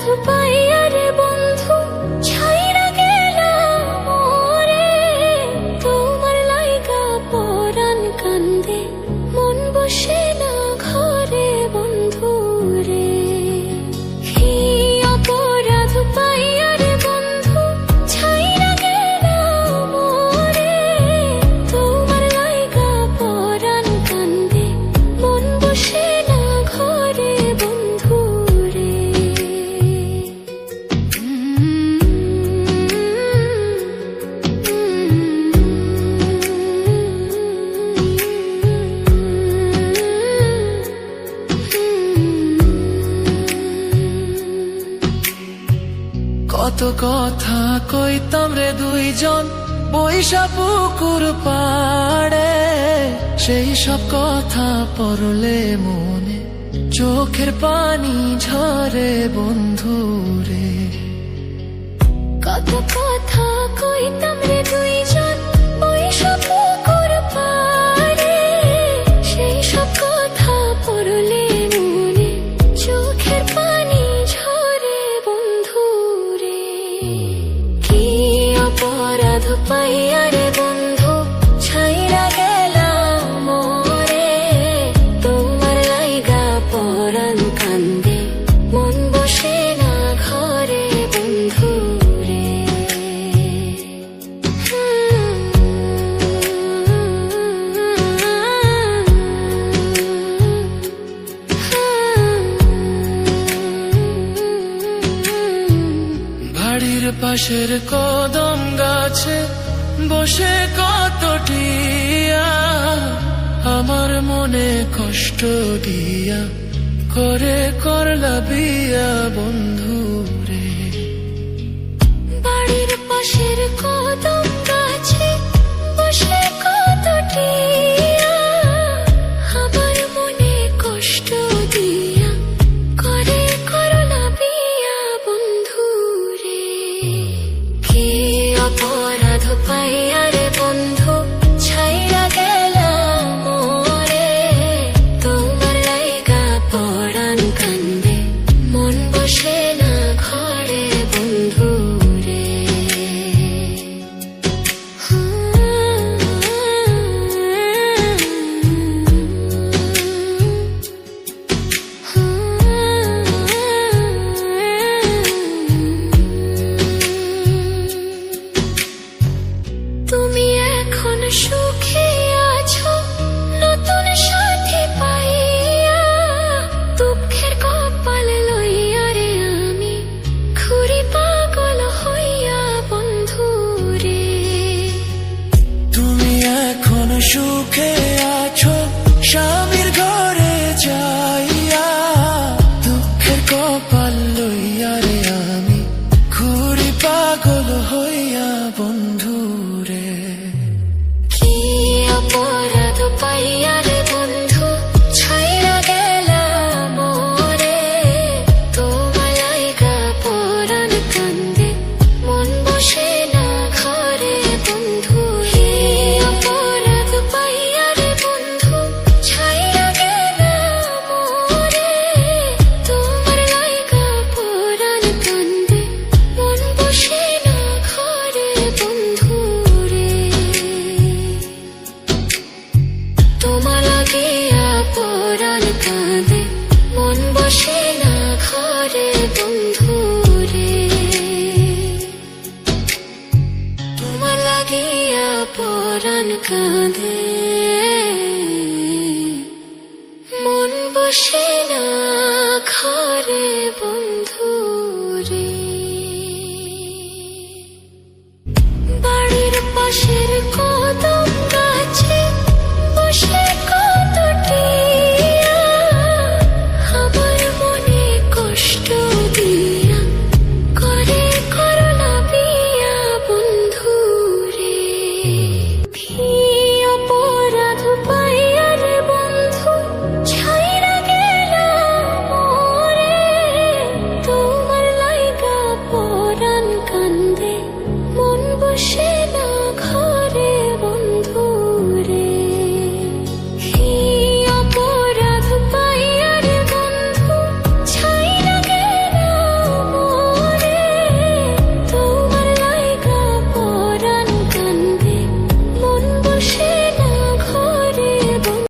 অপরাধ পাইয়া রে বন্ধু ছাইরা গেলাম মোরে, তোমার লাইগা পরাণ কান্দে মন বসে না ঘরে বন্ধু রে। কি অপরাধ পাইয়া রে বন্ধু ছাইরা গেলাম মোরে, তোমার লাইগা পরাণ কান্দে মন বসে না ঘরে বন্ধু রে। কত কথা কইতাম রে দুইজন বৈশা পুকুর পাড়ে, সেই সব কথা পড়লে মনে চোখের পানি ঝরে বন্ধু রে। কত কথা কইতাম রে দুইজন বৈশা পুকুর পাড়ে, সেই সব কথা পড়লে মনে চোখের পানি ঝরে বন্ধু রে। কি অপরাধ পাইয়া রে বন্ধু ছাইরা গেলাম মোরে, তোমার লাইগা পরাণ কান্দে মন বসে না ঘরে বন্ধু রে। বাড়ির পাশের কদম গাছে বসে কত টিয়া, আমার মনে কষ্ট দিয়া করে করলা বিয়া বন্ধু রে। বাড়ির পাশের কদম গাছে বসে কত টিয়া, আমার মনে কষ্ট দিয়া করে করলা বিয়া বন্ধু রে। কি অপরাধ পাইয়া রে বন্ধু ছাইরা গেলাম মোরে, তোমার লাইগা পরাণ কান্দে মন বসে না ঘরে বন্ধু রে। তুমি এখন সুখে আছো নতুন সাথী পাইয়া, দুঃখের কপাল লইয়া রে আমি ঘুরি পাগল হইয়া বন্ধু রে। তুমি এখন সুখে আছো স্বামীর ঘরে যাইয়া, দুঃখের কপাল লইয়া রে আমি ঘুরি পাগল হইয়া বন্ধু রে। কি অপরাধ পাইয়া রে বন্ধু ছাইরা গেলাম মোরে, তোমার লাইগা পরাণ কান্দে মন বসে না ঘরে বন্ধু রে। অপরাধ পাইয়া রে বন্ধু ছাইরা গেলাম মোরে, তোমার লাইগা পরাণ কান্দে মন বসে না ঘরে বন্ধু রে। তোমার লাগিয়া পরাণ কাঁদে মন বসে না ঘরে বন্ধু রে। তোমার লাগিয়া পরাণ কাঁদে মন বসে